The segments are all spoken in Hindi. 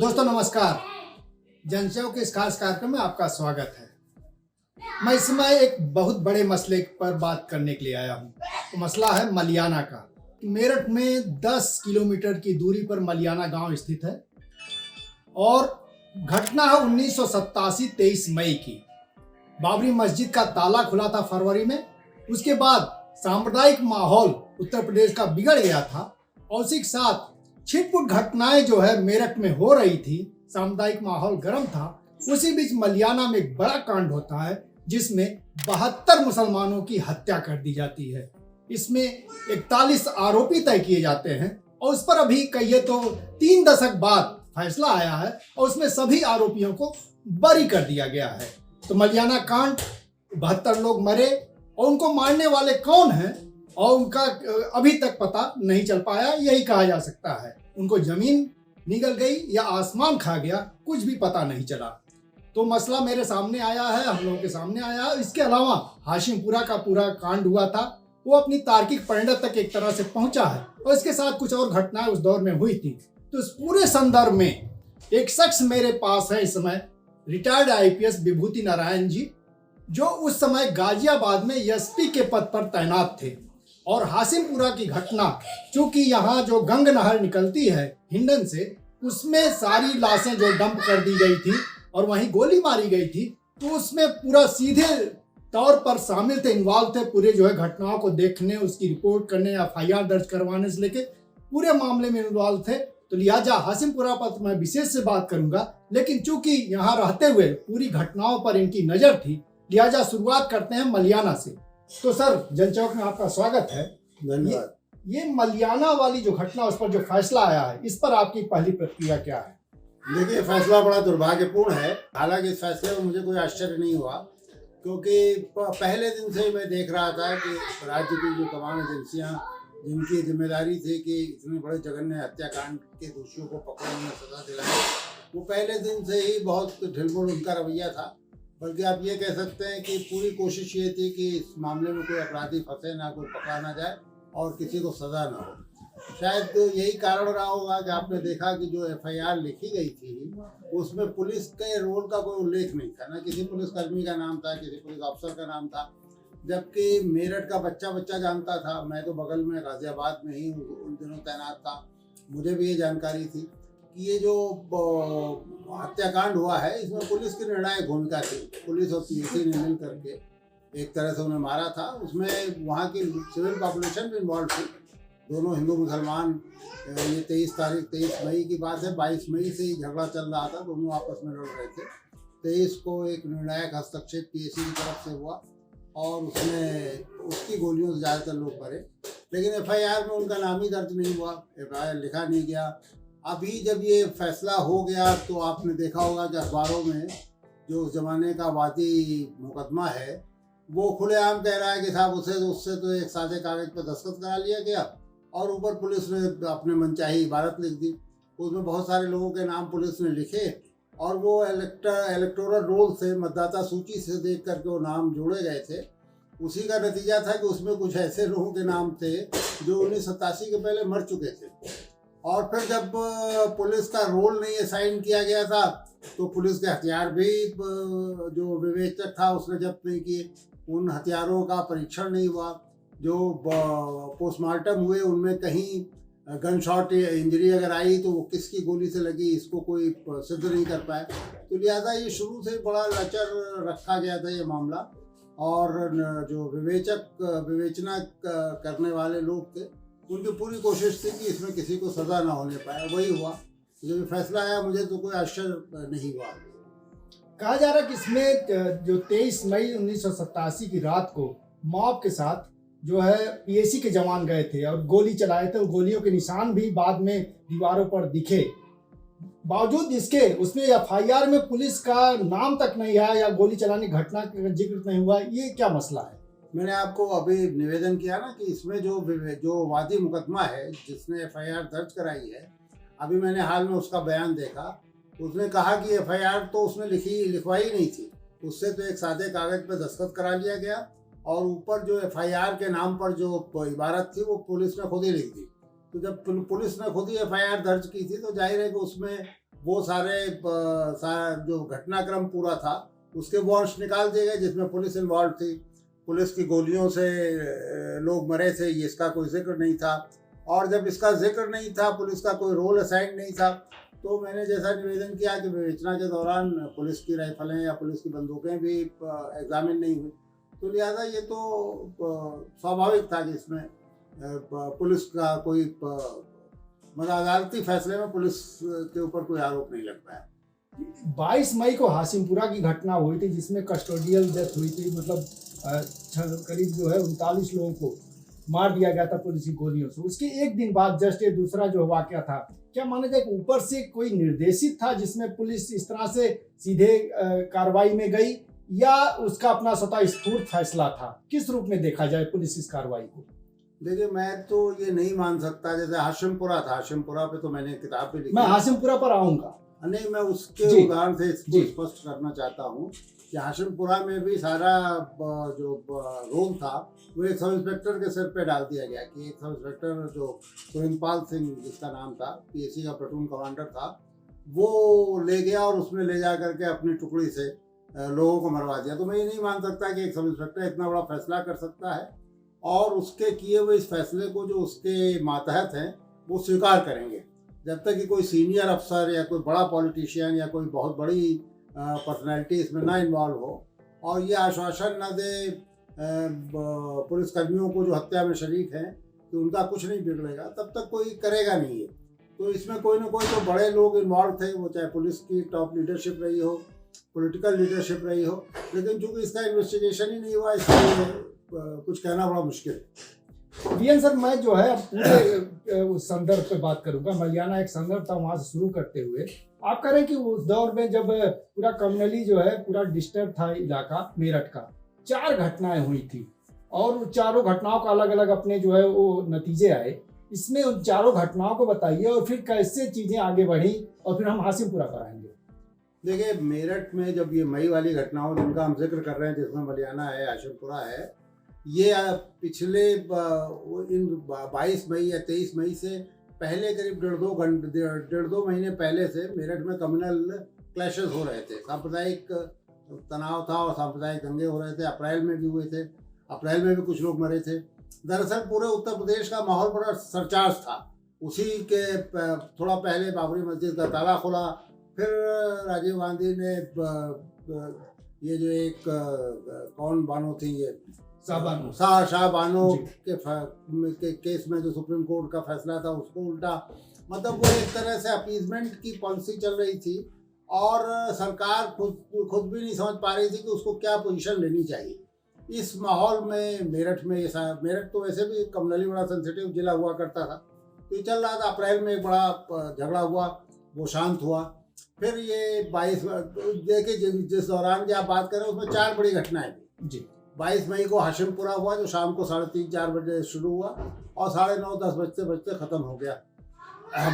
दोस्तों नमस्कार। जनसेवा के इस खास कार्यक्रम में आपका स्वागत है। मैं इस समय एक बहुत बड़े मसले पर बात करने के लिए आया हूँ। तो मसला है मलियाना का। मेरठ में 10 किलोमीटर की दूरी पर मलियाना गांव स्थित है और घटना है 1987 23 मई की। बाबरी मस्जिद का ताला खुला था फरवरी में। उसके बाद सांप्रदायिक माहौल उत्तर प्रदेश का बिगड़ गया था और उसी के साथ छिटपुट घटनाएं जो है मेरठ में हो रही थी। सामुदायिक माहौल गर्म था। उसी बीच मलियाना में एक बड़ा कांड होता है जिसमें 72 मुसलमानों की हत्या कर दी जाती है। इसमें 41 आरोपी तय किए जाते हैं और उस पर अभी कहिए तो 3 दशक बाद फैसला आया है और उसमें सभी आरोपियों को बरी कर दिया गया है। तो मलियाना कांड 72 लोग मरे और उनको मारने वाले कौन हैं और उनका अभी तक पता नहीं चल पाया। यही कहा जा सकता है उनको जमीन निगल गई या आसमान खा गया, कुछ भी पता नहीं चला। तो मसला मेरे सामने आया है, हम लोगों के सामने आया है। इसके अलावा हाशिमपुरा का पूरा कांड हुआ था, वो अपनी तार्किक परिणत तक एक तरह से पहुंचा है और इसके साथ कुछ और घटनाएं उस दौर में हुई थी। तो इस पूरे संदर्भ में एक शख्स मेरे पास है इस समय, रिटायर्ड IPS विभूति नारायण जी, जो उस समय गाजियाबाद में एसपी के पद पर तैनात थे। और हाशिमपुरा की घटना, चूंकि यहाँ जो गंग नहर निकलती है हिंडन से, उसमें सारी लाशें जो डंप कर दी गई थी और वहीं गोली मारी गई थी, तो उसमें पूरा सीधे तौर पर शामिल थे, इन्वॉल्व थे। पूरे जो है घटनाओं को देखने, उसकी रिपोर्ट करने, FIR दर्ज करवाने से लेके पूरे मामले में इन्वॉल्व थे। तो लिहाजा हाशिमपुरा पर मैं विशेष से बात करूंगा, लेकिन चूंकि यहाँ रहते हुए पूरी घटनाओं पर इनकी नजर थी, लिहाजा शुरुआत करते हैं मलियाना से। तो सर, जनचौक में आपका स्वागत है। धन्यवाद। ये मलियाना वाली जो घटना, उस पर जो फैसला आया है, इस पर आपकी पहली प्रतिक्रिया क्या है? देखिए, फैसला बड़ा दुर्भाग्यपूर्ण है। हालांकि इस फैसले में मुझे कोई आश्चर्य नहीं हुआ, क्योंकि पहले दिन से ही मैं देख रहा था कि राज्य की जो तमाम एजेंसियां, जिनकी जिम्मेदारी थी कि इतने बड़े जघन्य हत्याकांड के दोषियों को पकड़ने में सजा दिलाए, वो पहले दिन से ही बहुत ढिलमुल उनका रवैया था। बल्कि आप ये कह सकते हैं कि पूरी कोशिश ये थी कि इस मामले में कोई अपराधी फंसे ना, कोई पकड़ा ना जाए और किसी को सजा ना हो। शायद यही कारण रहा होगा कि आपने देखा कि जो FIR लिखी गई थी उसमें पुलिस के रोल का कोई उल्लेख नहीं था। ना किसी पुलिसकर्मी का नाम था, किसी पुलिस अफसर का नाम था। जबकि मेरठ का बच्चा जानता था। मैं तो बगल में गाजियाबाद में ही उन दिनों तैनात था, मुझे भी ये जानकारी थी कि ये जो हत्याकांड हुआ है इसमें पुलिस की निर्णायक भूमिका थी। पुलिस और PSC ने मिल करके एक तरह से उन्हें मारा था। उसमें वहाँ की सिविल पॉपुलेशन भी इन्वॉल्व थी, दोनों हिंदू मुसलमान। ये 23 मई की बात है, 22 मई से ही झगड़ा चल रहा था, दोनों आपस में लड़ रहे थे। 23 को एक निर्णायक हस्तक्षेप PSC की तरफ से हुआ और उसमें उसकी गोलियों से ज़्यादातर लोग मरे। लेकिन FIR में उनका नाम ही दर्ज नहीं हुआ, FIR लिखा नहीं गया। अभी जब ये फैसला हो गया तो आपने देखा होगा कि अखबारों में जो उस जमाने का वादी मुकदमा है वो खुलेआम कह रहा है कि साहब उससे तो एक सादे कागज पर दस्तखत करा लिया गया और ऊपर पुलिस ने अपने मनचाही इबारत लिख दी। उसमें बहुत सारे लोगों के नाम पुलिस ने लिखे और वो इलेक्टोरल रोल से, मतदाता सूची से देख करके वो नाम जोड़े गए थे। उसी का नतीजा था कि उसमें कुछ ऐसे लोगों के नाम थे जो 1987 के पहले मर चुके थे। और फिर जब पुलिस का रोल नहीं असाइन किया गया था तो पुलिस के हथियार भी जो विवेचक था उसने जब्त नहीं किए। उन हथियारों का परीक्षण नहीं हुआ। जो पोस्टमार्टम हुए उनमें कहीं गन शॉट इंजरी अगर आई तो वो किसकी गोली से लगी, इसको कोई सिद्ध नहीं कर पाए। तो लिहाजा ये शुरू से बड़ा लचर रखा गया था ये मामला। और जो विवेचना करने वाले लोग थे उनकी पूरी कोशिश थी कि इसमें किसी को सज़ा ना होने पाए। वही हुआ। जब फैसला आया मुझे तो कोई आश्चर्य नहीं हुआ। कहा जा रहा है कि इसमें जो 23 मई 1987 की रात को मॉब के साथ जो है PSC के जवान गए थे और गोली चलाए थे। गोलियों के निशान भी बाद में दीवारों पर दिखे। बावजूद इसके उसमें FIR में पुलिस का नाम तक नहीं आया या गोली चलाने की घटना का जिक्र नहीं हुआ। ये क्या मसला है? मैंने आपको अभी निवेदन किया ना कि इसमें जो वादी मुकदमा है जिसने FIR दर्ज कराई है, अभी मैंने हाल में उसका बयान देखा। उसने कहा कि FIR तो उसने लिखवाई नहीं थी, उससे तो एक सादे कागज पर दस्तखत करा लिया गया और ऊपर जो FIR के नाम पर जो इबारत थी वो पुलिस ने खुद ही लिख दी। तो जब पुलिस ने खुद ही FIR दर्ज की थी तो जाहिर है कि उसमें वो सारा जो घटनाक्रम पूरा था उसके वार्निश निकाल दिए गए, जिसमें पुलिस इन्वॉल्व थी। पुलिस की गोलियों से लोग मरे थे, ये इसका कोई जिक्र नहीं था। और जब इसका जिक्र नहीं था, पुलिस का कोई रोल असाइन नहीं था, तो मैंने जैसा निवेदन किया कि विवेचना के दौरान पुलिस की राइफलें या पुलिस की बंदूकें भी एग्जामिन नहीं हुई, तो लिहाजा ये तो स्वाभाविक था कि इसमें पुलिस का कोई मतलब अदालती फैसले में पुलिस के ऊपर कोई आरोप नहीं लग पाया। 22 मई को हाशिमपुरा की घटना हुई थी जिसमें कस्टोडियल डेथ हुई थी, मतलब करीब जो है 39 लोगों को मार दिया गया था पुलिस की गोलियों से। उसके एक दिन बाद जस्ट ये दूसरा जो वाकया था, क्या माना जाए कि ऊपर से कोई निर्देशित था जिसमें पुलिस इस तरह से सीधे कार्रवाई में गई, या उसका अपना स्वतः स्फूर्त फैसला था? किस रूप में देखा जाए पुलिस इस कार्रवाई को? देखिए, मैं तो ये नहीं मान सकता। जैसे हाशिमपुरा था, हाशिमपुरा पे तो मैंने किताब भी लिखी। मैं हाशिमपुरा पर आऊंगा। नहीं, मैं उसके उदाहरण से इसको स्पष्ट करना चाहता हूँ कि हाशिमपुरा में भी सारा जो रोल था वो एक सब इंस्पेक्टर के सिर पे डाल दिया गया कि एक सब इंस्पेक्टर जो सुरेंद्रपाल सिंह जिसका नाम था, पीएसी का प्लाटून कमांडर था, वो ले गया और उसमें ले जा करके अपनी टुकड़ी से लोगों को मरवा दिया। तो मैं ये नहीं मान सकता कि एक सब इंस्पेक्टर इतना बड़ा फैसला कर सकता है और उसके किए हुए इस फैसले को जो उसके मातहत हैं वो स्वीकार करेंगे, जब तक कि कोई सीनियर अफसर या कोई बड़ा पॉलिटिशियन या कोई बहुत बड़ी पर्सनैलिटी इसमें ना इन्वॉल्व हो और ये आश्वासन न दे पुलिसकर्मियों को जो हत्या में शरीक हैं कि उनका कुछ नहीं बिगड़ेगा, तब तक कोई करेगा नहीं है। तो इसमें कोई ना कोई तो बड़े लोग इन्वॉल्व थे, वो चाहे पुलिस की टॉप लीडरशिप रही हो, पॉलिटिकल लीडरशिप रही हो, लेकिन चूंकि इसका इन्वेस्टिगेशन ही नहीं हुआ, इसलिए कुछ कहना बड़ा मुश्किल है। वीएन सर, मैं जो है पूरे उस संदर्भ पे बात करूंगा। मलियाना एक संदर्भ था, वहां से शुरू करते हुए आप कह रहे हैं कि उस दौर में जब पूरा कम्युनली जो है पूरा डिस्टर्ब था इलाका मेरठ का, 4 घटनाएं हुई थी और उन चारों घटनाओं का अलग अलग अपने जो है वो नतीजे आए। इसमें उन चारों घटनाओं को बताइए और फिर कैसे चीजें आगे बढ़ी और फिर हम हाशिमपुरा पर आएंगे। देखिए, मेरठ में जब ये मई वाली घटनाओं जिनका हम जिक्र कर रहे हैं, जिसमें मलियाना है, हाशिमपुरा है, ये पिछले इन 22 मई या 23 मई से पहले करीब 1.5 महीने पहले से मेरठ में कम्युनल क्लैशेस हो रहे थे। सांप्रदायिक तनाव था और सांप्रदायिक दंगे हो रहे थे। अप्रैल में भी हुए थे, अप्रैल में भी कुछ लोग मरे थे। दरअसल पूरे उत्तर प्रदेश का माहौल बड़ा सरचार्ज था। उसी के थोड़ा पहले बाबरी मस्जिद का ताला खुला, फिर राजीव गांधी ने ये जो एक कौन बानो थी, ये शाह बानो के केस में जो सुप्रीम कोर्ट का फैसला था उसको उल्टा, मतलब वो एक तरह से अपीजमेंट की पॉलिसी चल रही थी और सरकार खुद भी नहीं समझ पा रही थी कि उसको क्या पोजीशन लेनी चाहिए। इस माहौल में मेरठ तो वैसे भी कम्युनली बड़ा सेंसिटिव जिला हुआ करता था, तो ये चल रहा था। अप्रैल में एक बड़ा झगड़ा हुआ, वो शांत हुआ। फिर ये 22 देखिए, जिस दौरान की आप बात कर रहे हैं उसमें 4 बड़ी घटनाएं थी जी। 22 मई को हाशिमपुरा हुआ, जो शाम को 3:30-4 बजे शुरू हुआ और 9:30-10 बजते ख़त्म हो गया।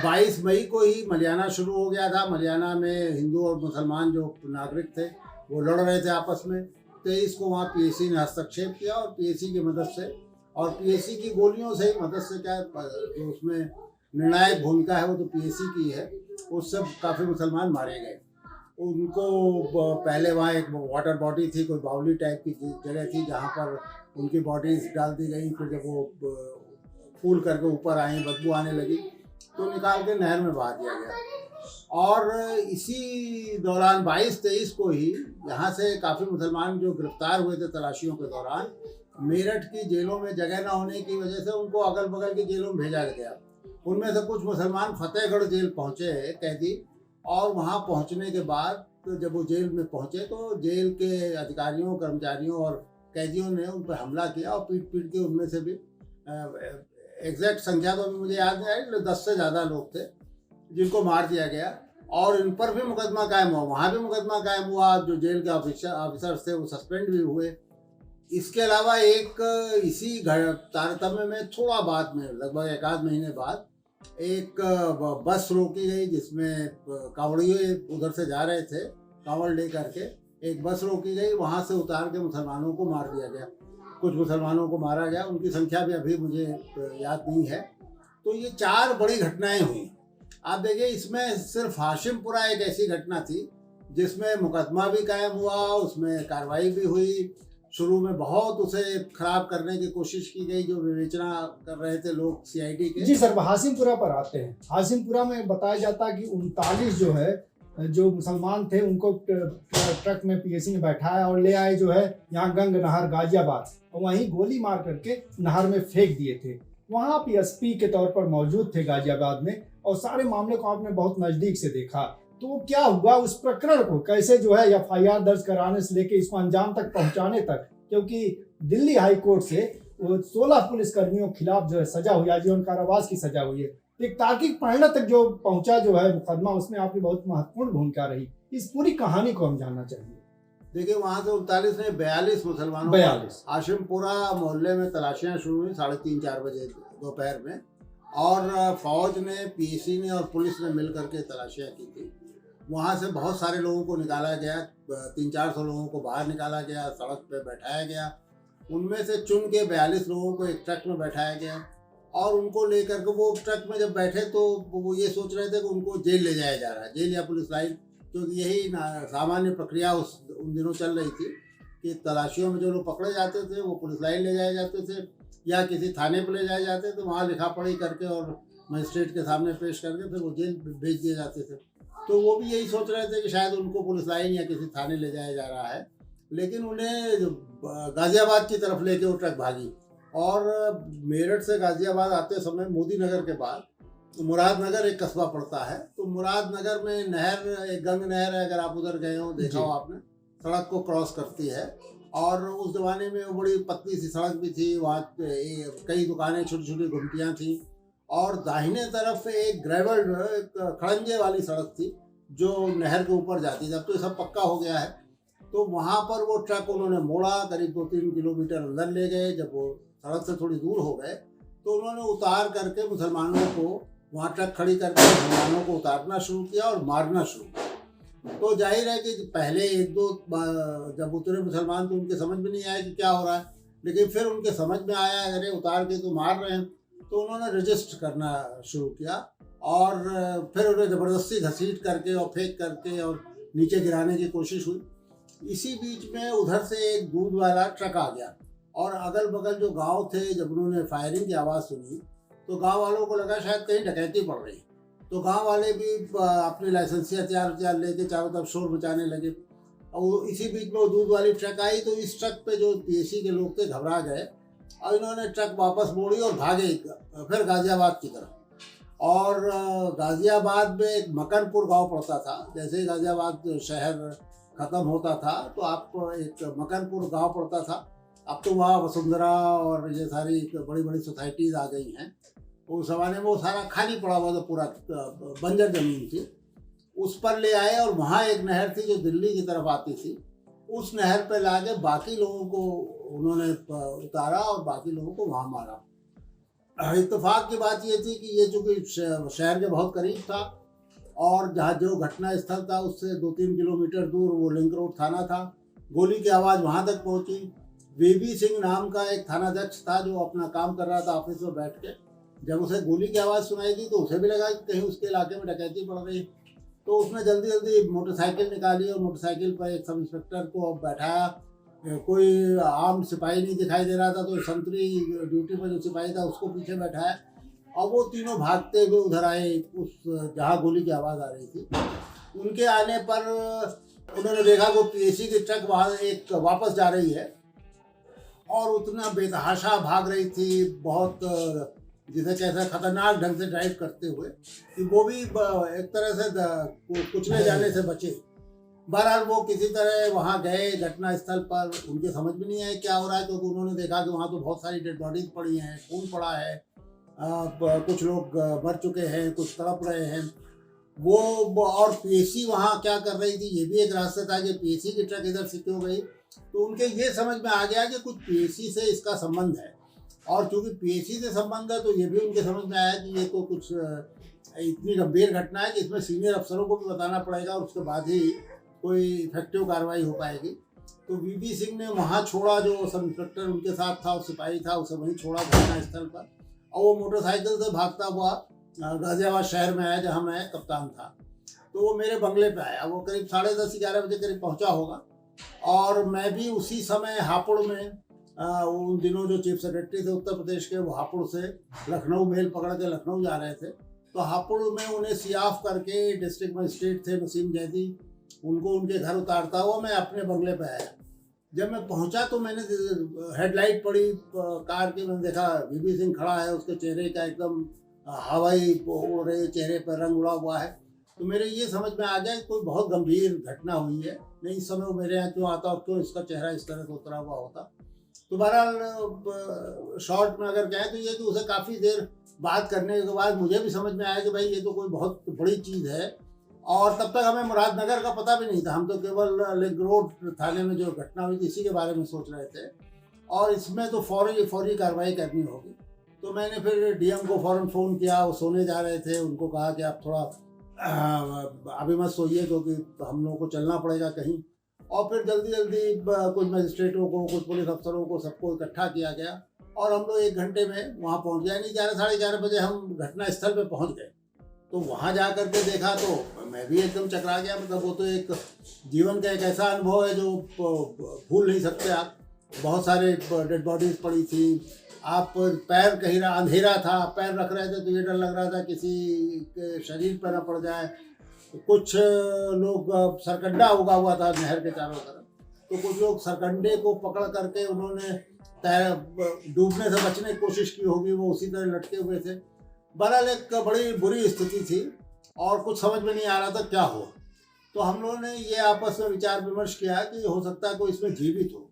22 मई को ही मलियाना शुरू हो गया था। मलियाना में हिंदू और मुसलमान जो नागरिक थे वो लड़ रहे थे आपस में। 23 को वहाँ पीएसी ने हस्तक्षेप किया और पीएसी की मदद से और पीएसी की गोलियों से ही मदद से, क्या जो उसमें निर्णायक भूमिका है वो तो पीएसी की है, उससे काफ़ी मुसलमान मारे गए। उनको पहले वहाँ एक वाटर बॉडी थी, कोई बावली टाइप की जगह थी जहाँ पर उनकी बॉडीज डाल दी गई। फिर जब वो फूल करके ऊपर आई, बदबू आने लगी, तो निकाल के नहर में बहा दिया गया। और इसी दौरान 22-23 को ही यहाँ से काफ़ी मुसलमान जो गिरफ्तार हुए थे तलाशियों के दौरान, मेरठ की जेलों में जगह न होने की वजह से उनको अगल बगल की जेलों में भेजा गया। उनमें से कुछ मुसलमान फतेहगढ़ जेल पहुँचे कैदी, और वहाँ पहुँचने के बाद तो जब वो जेल में पहुँचे तो जेल के अधिकारियों, कर्मचारियों और कैदियों ने उन पर हमला किया और पीट के उनमें से भी एग्जैक्ट संख्या तो अभी मुझे याद नहीं आई, 10 से ज़्यादा लोग थे जिनको मार दिया गया। और इन पर भी मुकदमा कायम हुआ, वहाँ भी मुकदमा कायम हुआ। जो जेल के ऑफिसर्स थे वो सस्पेंड भी हुए। इसके अलावा एक इसी तारतम्य में थोड़ा बाद में, लगभग 1 आध महीने बाद, एक बस रोकी गई जिसमें कांवड़िए उधर से जा रहे थे, कांवड़ ले करके एक बस रोकी गई। वहाँ से उतार के मुसलमानों को मार दिया गया। कुछ मुसलमानों को मारा गया, उनकी संख्या भी अभी मुझे याद नहीं है। तो ये 4 बड़ी घटनाएं हुई। आप देखिए, इसमें सिर्फ हाशिमपुरा एक ऐसी घटना थी जिसमें मुकदमा भी कायम हुआ, उसमें कार्रवाई भी हुई। शुरू में बहुत उसे खराब करने की कोशिश की गई, जो विवेचना कर रहे थे लोग सीआईडी के। जी सर, हाशिमपुरा पर आते हैं। हाशिमपुरा में बताया जाता है कि 39 जो है जो मुसलमान थे उनको ट्रक में पीएसी ने बैठाया और ले आए जो है यहाँ गंग नहर गाजियाबाद, और वहीं गोली मार करके नहर में फेंक दिए थे। वहाँ पीएसपी के तौर पर मौजूद थे गाजियाबाद में, और सारे मामले को आपने बहुत नजदीक से देखा। तो क्या हुआ उस प्रकरण को कैसे जो है एफआईआर दर्ज कराने से लेके इसको अंजाम तक पहुंचाने तक, क्योंकि दिल्ली हाई कोर्ट से 16 पुलिसकर्मियों के खिलाफ जो है सजा हुई, आजीवन कारावास की सजा हुई है। एक तार्किक परिणत तक जो पहुंचा जो है मुकदमा, उसमें आपकी बहुत महत्वपूर्ण भूमिका रही। इस पूरी कहानी को हम जानना चाहिए। देखिए, वहाँ से 39 ने 42 मुसलमानों 42 हाशिमपुरा मोहल्ले में तलाशियां शुरू हुई 3:30-4 बजे दोपहर में, और फौज ने, पीएसी ने और पुलिस ने मिल करके तलाशियां की थी। वहाँ से बहुत सारे लोगों को निकाला गया, 300-400 लोगों को बाहर निकाला गया, सड़क पे बैठाया गया। उनमें से चुन के 42 लोगों को एक ट्रक में बैठाया गया, और उनको लेकर के वो ट्रक में जब बैठे तो वो ये सोच रहे थे कि उनको जेल ले जाया जा रहा है, जेल या पुलिस लाइन, क्योंकि यही सामान्य प्रक्रिया उन दिनों चल रही थी कि तलाशियों में जो लोग पकड़े जाते थे वो पुलिस लाइन ले जाए जाते थे या किसी थाने पर ले जाए जाते थे, वहाँ लिखा पढ़ी करके और मजिस्ट्रेट के सामने पेश करके फिर वो जेल भेज दिए जाते थे। तो वो भी यही सोच रहे थे कि शायद उनको पुलिस लाइन या किसी थाने ले जाया जा रहा है, लेकिन उन्हें गाजियाबाद की तरफ लेके वो ट्रक भागी। और मेरठ से गाजियाबाद आते समय मोदी नगर के बाद मुरादनगर एक कस्बा पड़ता है, तो मुरादनगर में नहर, एक गंग नहर है, अगर आप उधर गए हो देखा हो आपने, सड़क को क्रॉस करती है। और उस जमाने में वो बड़ी पतली सी सड़क भी थी, वहाँ कई दुकानें, छोटी छोटी गुमटियाँ थी, और दाहिने तरफ एक ग्रेवल, एक खड़ंजे वाली सड़क थी जो नहर के ऊपर जाती थी। अब तो ये सब पक्का हो गया है। तो वहाँ पर वो ट्रक उन्होंने मोड़ा, करीब 2-3 किलोमीटर अंदर ले गए। जब वो सड़क से थोड़ी दूर हो गए तो उन्होंने उतार करके मुसलमानों को, वहाँ ट्रक खड़ी करके मुसलमानों को उतारना शुरू किया और मारना शुरू किया। तो जाहिर है कि पहले 1-2 जब उतरे मुसलमान तो उनके समझ में नहीं आया कि क्या हो रहा है, लेकिन फिर उनके समझ में आया, अरे उतार के तो मार रहे हैं। तो उन्होंने रजिस्ट करना शुरू किया, और फिर उन्हें ज़बरदस्ती घसीट करके और फेंक करके और नीचे गिराने की कोशिश हुई। इसी बीच में उधर से एक दूध वाला ट्रक आ गया, और अगल बगल जो गांव थे, जब उन्होंने फायरिंग की आवाज़ सुनी तो गांव वालों को लगा शायद कहीं डकैती पड़ रही। तो गांव वाले भी अपनी लाइसेंसी हथियार लेके चारों तरफ शोर मचाने लगे। और इसी बीच में वो दूध वाली ट्रक आई, तो इस ट्रक पे जो पीएसी के लोग थे घबरा गए, और इन्होंने ट्रक वापस मोड़ी और भागे फिर गाजियाबाद की तरफ। और गाजियाबाद में एक मकनपुर गांव पड़ता था। जैसे ही गाजियाबाद शहर ख़त्म होता था तो आपको एक मकनपुर गांव पड़ता था। अब तो वहाँ वसुंधरा और ये सारी बड़ी बड़ी सोसाइटीज़ आ गई हैं। उस ज़माने में वो सारा खाली पड़ा हुआ था, पूरा बंजर ज़मीन थी। उस पर ले आए, और वहाँ एक नहर थी जो दिल्ली की तरफ आती थी। उस नहर पर ला के बाकी लोगों को उन्होंने उतारा और बाकी लोगों को वहाँ मारा। इत्तेफाक की बात ये थी कि ये चूँकि शहर के बहुत करीब था, और जहाँ जो घटना स्थल था उससे 2-3 किलोमीटर दूर वो लिंक रोड थाना था। गोली की आवाज़ वहाँ तक पहुँची। वीबी सिंह नाम का एक थानाध्यक्ष था जो अपना काम कर रहा था ऑफिस में बैठ के। जब उसे गोली की आवाज़ सुनाई दी तो उसे भी लगा कि कहीं उसके इलाके में डकैती पड़ रही। तो उसने जल्दी जल्दी मोटरसाइकिल निकाली, और मोटरसाइकिल पर एक सब इंस्पेक्टर को बैठाया। कोई आम सिपाही नहीं दिखाई दे रहा था, तो संतरी ड्यूटी पर जो सिपाही था उसको पीछे बैठाया, और वो तीनों भागते हुए उधर आए उस जहाँ गोली की आवाज़ आ रही थी। उनके आने पर उन्होंने देखा वो पीएसी की ट्रक वहाँ एक वापस जा रही है, और उतना बेतहाशा भाग रही थी, बहुत जिसे कैसे खतरनाक ढंग से ड्राइव करते हुए कि वो भी एक तरह से कुचले जाने से बचे। बहरहाल वो किसी तरह वहाँ गए घटना स्थल पर। उनके समझ में नहीं आया क्या हो रहा है, क्योंकि उन्होंने देखा कि वहाँ तो बहुत सारी डेड बॉडीज पड़ी हैं, खून पड़ा है, कुछ लोग मर चुके हैं, कुछ तड़प रहे हैं। वो और पीएसी वहाँ क्या कर रही थी, ये भी एक रास्ता था कि पीएसी की ट्रक इधर से क्यों गई। तो उनके ये समझ में आ गया कि कुछ पीएसी से इसका संबंध है, और चूँकि पीएसी से संबंध है तो ये भी उनके समझ में आया कि ये तो कुछ इतनी गंभीर घटना है कि इसमें सीनियर अफसरों को भी बताना पड़ेगा, और उसके बाद ही कोई इफेक्टिव कार्रवाई हो पाएगी। तो वीबी सिंह ने वहाँ छोड़ा, जो सब इंस्पेक्टर उनके साथ था और सिपाही था, उसे वहीं छोड़ा घटना स्थल पर, और वो मोटरसाइकिल से भागता हुआ गाजियाबाद शहर में आया जहाँ मैं कप्तान था। तो वो मेरे बंगले पे आया, वो करीब 10:30-11 बजे करीब पहुंचा होगा। और मैं भी उसी समय हापुड़ में उन दिनों जो चीफ सेक्रेटरी थे उत्तर प्रदेश के, वो हापुड़ से लखनऊ मेल पकड़ के लखनऊ जा रहे थे। तो हापुड़ में उन्हें सियाफ करके डिस्ट्रिक्ट मजिस्ट्रेट थे नसीम जैदी, उनको उनके घर उतारता हुआ मैं अपने बंगले पे आया। जब मैं पहुंचा तो मैंने हेडलाइट पड़ी कार की, मैंने देखा वीपी सिंह खड़ा है, उसके चेहरे का एकदम हवाई उड़ रहे चेहरे पर रंग उड़ा हुआ है। तो मेरे ये समझ में आ गया कि कोई बहुत गंभीर घटना हुई है, नहीं इस समय वो मेरे यहाँ क्यों आता और क्यों इसका चेहरा इस तरह से उतरा हुआ होता। तो बहरहाल शॉर्ट में अगर कहें तो ये कि उसे काफ़ी देर बात करने के बाद मुझे भी समझ में आया कि भाई ये तो कोई बहुत बड़ी चीज़ है। और तब तक हमें मुरादनगर का पता भी नहीं था, हम तो केवल लिंक रोड थाने में जो घटना हुई थी इसी के बारे में सोच रहे थे, और इसमें तो फौरी कार्रवाई करनी होगी। तो मैंने फिर डीएम को फ़ौरन फ़ोन किया, वो सोने जा रहे थे, उनको कहा कि आप थोड़ा अभी मत सोइए क्योंकि हम लोगों को चलना पड़ेगा कहीं। और फिर जल्दी कुछ मजिस्ट्रेटों को, कुछ पुलिस अफसरों को, सबको इकट्ठा किया गया और हम लोग 1 घंटे में वहाँ पहुँच गए। यानी 11-11:30 बजे हम घटना स्थल पे पहुँच गए। तो वहाँ जा कर के देखा तो मैं भी एकदम चकरा गया। मतलब वो तो एक जीवन का एक ऐसा अनुभव है जो भूल नहीं सकते आप। बहुत सारे डेड बॉडीज पड़ी थी, आप पैर कहीं अंधेरा था, पैर रख रहे थे तो ये डर लग रहा था किसी के शरीर पर न पड़ जाए। तो कुछ लोग सरकंडा उगा हुआ था नहर के चारों तरफ, तो कुछ लोग सरकंडे को पकड़ करके उन्होंने डूबने से बचने की कोशिश की होगी, वो उसी तरह लटके हुए थे। बहरहाल एक बड़ी बुरी स्थिति थी और कुछ समझ में नहीं आ रहा था क्या हुआ। तो हम लोगों ने ये आपस में विचार विमर्श किया कि हो सकता है कोई इसमें जीवित हो।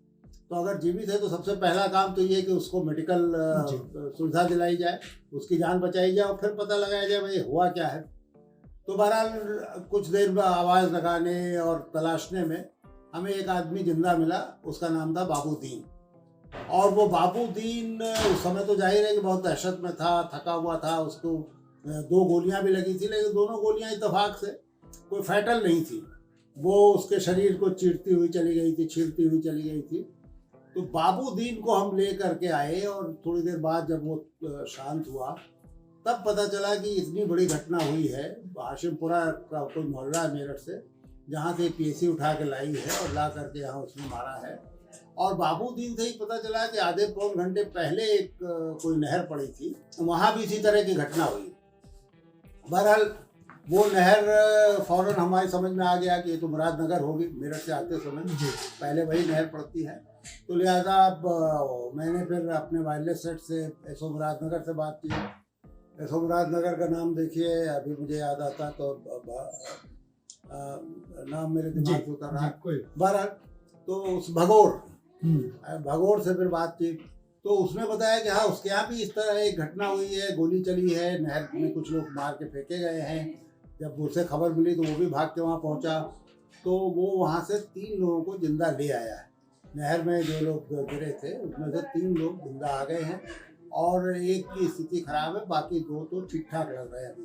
तो अगर जीवित है तो सबसे पहला काम तो ये कि उसको मेडिकल सुविधा दिलाई जाए, उसकी जान बचाई जाए और फिर पता लगाया जाए भाई हुआ क्या है। तो बहरहाल कुछ देर में आवाज़ लगाने और तलाशने में हमें एक आदमी जिंदा मिला, उसका नाम था बाबूदीन। और वो बाबूदीन उस समय तो जाहिर है कि बहुत दहशत में था, थका हुआ था, उसको 2 गोलियां भी लगी थी, लेकिन दोनों गोलियां इत्तेफाक से कोई फैटल नहीं थी, वो उसके शरीर को चीरती हुई चली गई थी, छीलती हुई चली गई थी। तो बाबूदीन को हम ले करके आए और थोड़ी देर बाद जब वो शांत हुआ तब पता चला कि इतनी बड़ी घटना हुई है। हाशिमपुरा का कोई मोहल्ला है मेरठ से, जहाँ से पीएसी उठा के लाई है और ला करके यहाँ उसने मारा है। और बाबूदीन से ही पता चला कि आधे पौन घंटे पहले एक कोई नहर पड़ी थी, वहाँ भी इसी तरह की घटना हुई। बहरहाल वो नहर फौरन हमारी समझ में आ गया कि ये तो मुरादनगर होगी, मेरठ से आते समय पहले वही नहर पड़ती है। तो लिहाजा अब मैंने फिर अपने वायरलेस सेट से एसओ मुरादनगर से बात की। एसओ मुरादनगर का नाम देखिए अभी मुझे याद आता तो नाम मेरे दिमाग से उतर रहा है। बहरहाल तो उस भगोर से फिर बात की तो उसने बताया कि हाँ उसके यहाँ भी इस तरह एक घटना हुई है, गोली चली है, नहर में कुछ लोग मार के फेंके गए हैं। जब उसे खबर मिली तो वो भी भाग के वहाँ पहुँचा, तो वो वहाँ से 3 लोगों को जिंदा ले आया है। नहर में जो लोग गिरे थे उसमें से 3 लोग जिंदा आ गए हैं और एक की स्थिति खराब है, बाकी 2 तो ठीक ठाक लग रहे हैं अभी।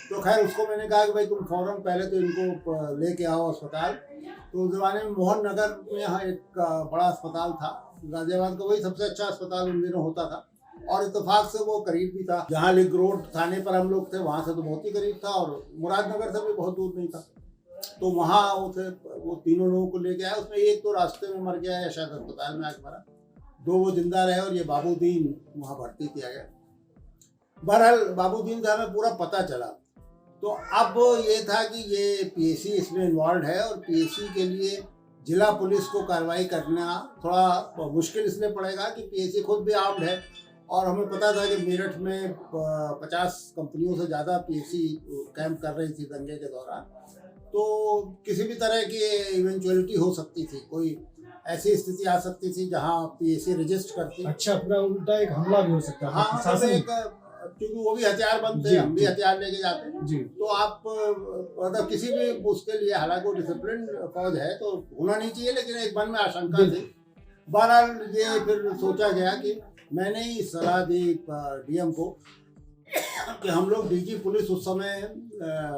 तो खैर उसको मैंने कहा कि भाई तुम फौरन पहले तो इनको लेके आओ अस्पताल। तो उस ज़माने में मोहन नगर में यहाँ एक बड़ा अस्पताल था, गाजियाबाद का वही सबसे अच्छा अस्पताल उन दिनों होता था और इत्तेफाक से वो करीब भी था। जहाँ लिंक रोड थाने पर हम लोग थे वहाँ से तो बहुत ही करीब था और मुरादनगर से भी बहुत दूर नहीं था। तो वहाँ वो 3 लोगों को लेके आया, उसमें एक तो रास्ते में मर गया या शायद अस्पताल में आके मरा, 2 वो जिंदा रहे और ये बाबूदीन वहाँ भर्ती किया गया। बहरहाल बाबूदीन का हमें पूरा पता चला। तो अब ये था कि ये पीएसी इसमें इन्वॉल्व है और पीएसी के लिए जिला पुलिस को कार्रवाई करना थोड़ा मुश्किल इसलिए पड़ेगा कि पीएसी खुद भी आर्म्ड है और हमें पता था कि मेरठ में 50 कंपनियों से ज़्यादा पीएसी कैंप कर रही थी दंगे के दौरान। तो किसी भी तरह की इवेंचुअलिटी हो सकती थी, कोई ऐसी स्थिति आ सकती थी जहां पीएसी रजिस्टर करती। अच्छा, पूरा उल्टा एक हमला भी हो सकता है। हाँ मतलब क्योंकि वो भी हथियार बंद थे, हम भी हथियार लेके जाते जी। तो आप मतलब किसी भी उसके लिए, हालांकि डिसिप्लिन फौज है तो होना नहीं चाहिए, लेकिन एक मन में आशंका थी। बहरहाल ये फिर सोचा गया कि मैंने ही सलाह दी डीएम को कि हम लोग डीजी पुलिस उस समय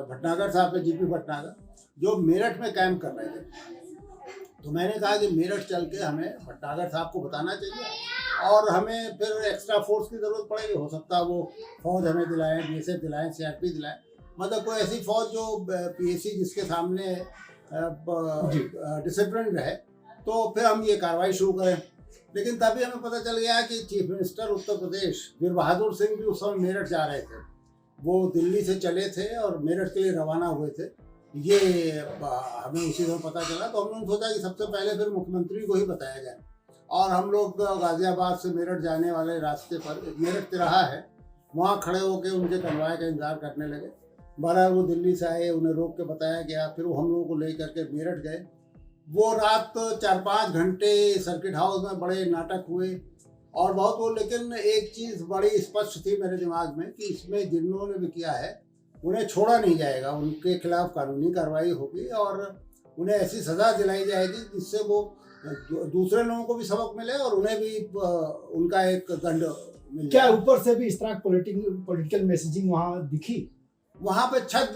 भटनागर साहब है, जीपी भटनागर, जो मेरठ में कैंप कर रहे थे, तो मैंने कहा कि मेरठ चल के हमें भट्टागर साहब को बताना चाहिए और हमें फिर एक्स्ट्रा फोर्स की ज़रूरत पड़ेगी। हो सकता है वो फौज हमें दिलाएं, बीएसएफ दिलाएं, सीआरपी दिलाएं, मतलब कोई ऐसी फौज जो पीएसी जिसके सामने डिसिप्लिन रहे, तो फिर हम ये कार्रवाई शुरू करें। लेकिन तभी हमें पता चल गया कि चीफ मिनिस्टर उत्तर प्रदेश वीर बहादुर सिंह भी उस समय मेरठ जा रहे थे। वो दिल्ली से चले थे और मेरठ के लिए रवाना हुए थे। ये हमें उसी समय पता चला, तो हमने सोचा कि सबसे पहले फिर मुख्यमंत्री को ही बताया जाए। और हम लोग गाजियाबाद से मेरठ जाने वाले रास्ते पर मेरठ तिराहा है, वहाँ खड़े होकर उनके कन्वाय का इंतजार करने लगे। बहरहाल वो दिल्ली से आए, उन्हें रोक के बताया गया, फिर वो हम लोगों को ले करके मेरठ गए। वो रात 4-5 घंटे सर्किट हाउस में बड़े नाटक हुए और बहुत वो, लेकिन एक चीज़ बड़ी स्पष्ट थी मेरे दिमाग में कि इसमें जिन्होंने भी किया है उन्हें छोड़ा नहीं जाएगा, उनके खिलाफ कानूनी कार्रवाई होगी और उन्हें ऐसी सज़ा दिलाई जाएगी जिससे वो दूसरे लोगों को भी सबक मिले और उन्हें भी उनका एक दंड मिल क्या जाए। ऊपर से भी इस तरह पॉलिटिकल मैसेजिंग वहाँ दिखी? वहाँ पे छत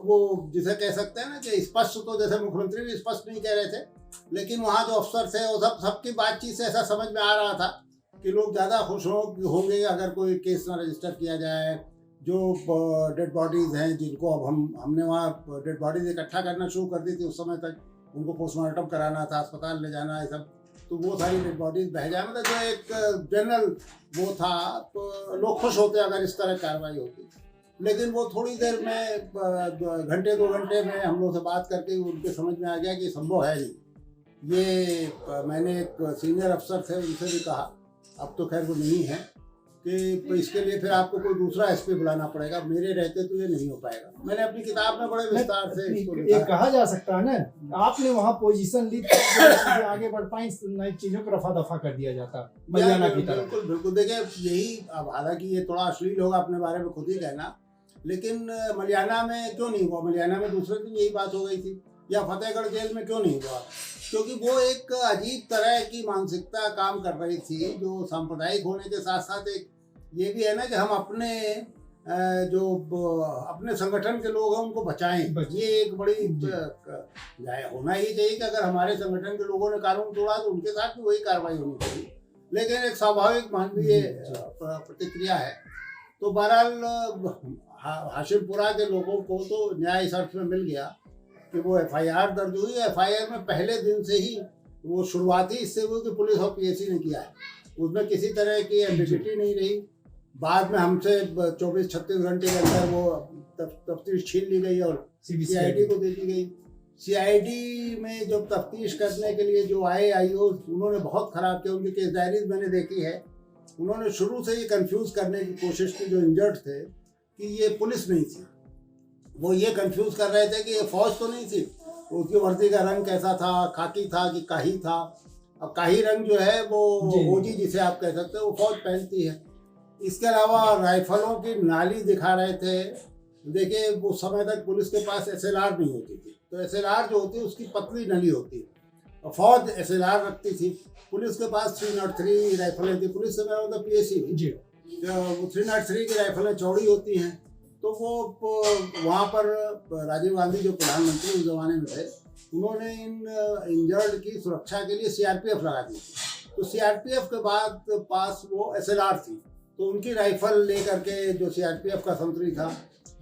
वो जिसे कह सकते हैं ना कि स्पष्ट, तो जैसे मुख्यमंत्री भी स्पष्ट नहीं कह रहे थे, लेकिन वहाँ जो अफसर थे वो सबकी बातचीत से ऐसा समझ में आ रहा था कि लोग ज़्यादा खुश होंगे अगर कोई केस ना रजिस्टर किया जाए। जो डेड बॉडीज़ हैं जिनको अब हमने वहाँ डेड बॉडीज इकट्ठा करना शुरू कर दी थी, उस समय तक उनको पोस्टमार्टम कराना था, अस्पताल ले जाना, ये सब, तो वो सारी डेड बॉडीज बह जाए, मतलब जो एक जनरल वो था, तो लोग खुश होते अगर इस तरह कार्रवाई होती। लेकिन वो थोड़ी देर में घंटे 2 घंटे में हम लोग से बात करके उनके समझ में आ गया कि संभव है नहीं। ये मैंने एक सीनियर अफसर थे उनसे भी कहा, अब तो खैर वो नहीं है, कि इसके लिए फिर आपको कोई दूसरा एसपी बुलाना पड़ेगा, मेरे रहते तो ये नहीं हो पाएगा। मैंने अपनी किताब में बड़े विस्तार से इसको लिखा। ये कहा जा सकता है ना, आपने वहाँ पोजीशन ली आगे बढ़ पाई, नई चीजों को रफा दफा कर दिया जाता मलियाना की तरफ। बिल्कुल बिल्कुल, देखिए यही, अब हालांकि ये थोड़ा अश्लील होगा अपने बारे में खुद ही कहना, लेकिन मलियाना में क्यों नहीं हुआ? मलियाना में दूसरे दिन यही बात हो गई थी, या फतेहगढ़ जेल में क्यों नहीं हुआ? क्योंकि वो एक अजीब तरह की मानसिकता काम कर रही थी, जो सांप्रदायिक होने के साथ साथ एक ये भी है ना कि हम अपने जो अपने संगठन के लोग हैं उनको बचाएं। ये एक बड़ी होना ही चाहिए कि अगर हमारे संगठन के लोगों ने कानून तोड़ा तो उनके साथ भी वही कार्रवाई होनी चाहिए, लेकिन एक स्वाभाविक मानवीय प्रतिक्रिया है। तो बहरहाल हाशिमपुरा के लोगों को तो न्याय इस अर्थ में मिल गया कि वो एफआईआर दर्ज हुई। एफआईआर में पहले दिन से ही वो शुरुआती इससे हुई कि पुलिस और पीएसी ने किया है, उसमें किसी तरह की एम्बिग्युइटी नहीं रही। बाद में हमसे 24-36 घंटे के अंदर वो तफ्तीश छीन ली गई और सीआईडी को दे दी गई। सीआईडी में जब तफ्तीश करने के लिए जो आए आईओ, उन्होंने बहुत ख़राब किया। उनकी केस डायरीज मैंने देखी है, उन्होंने शुरू से ये कंफ्यूज करने की कोशिश की जो इंजर्ड थे कि ये पुलिस नहीं थी। वो ये कंफ्यूज कर रहे थे कि ये फौज तो नहीं थी, उसकी वर्दी का रंग कैसा था, खाकी था कि काही था। अब काही रंग जो है वो ओजी जिसे आप कह सकते हो वो फौज पहनती है। इसके अलावा राइफलों की नाली दिखा रहे थे। देखिए उस समय तक पुलिस के पास एसएलआर नहीं होती थी, तो एसएलआर जो होती है उसकी पतली नली होती है, और फौज एसएलआर रखती थी। पुलिस के पास 303 राइफलें थी, पुलिस से मेरा मतलब पीएसी थी, 303 की राइफलें चौड़ी होती हैं। तो वो वहाँ पर राजीव गांधी जो प्रधानमंत्री उस जमाने में थे, उन्होंने इन इंजर्ड की सुरक्षा के लिए सीआरपीएफ लगा दी थी। तो सीआरपीएफ के बाद पास वो एसएलआर थी, तो उनकी राइफल लेकर के जो सीआरपीएफ का संतरी था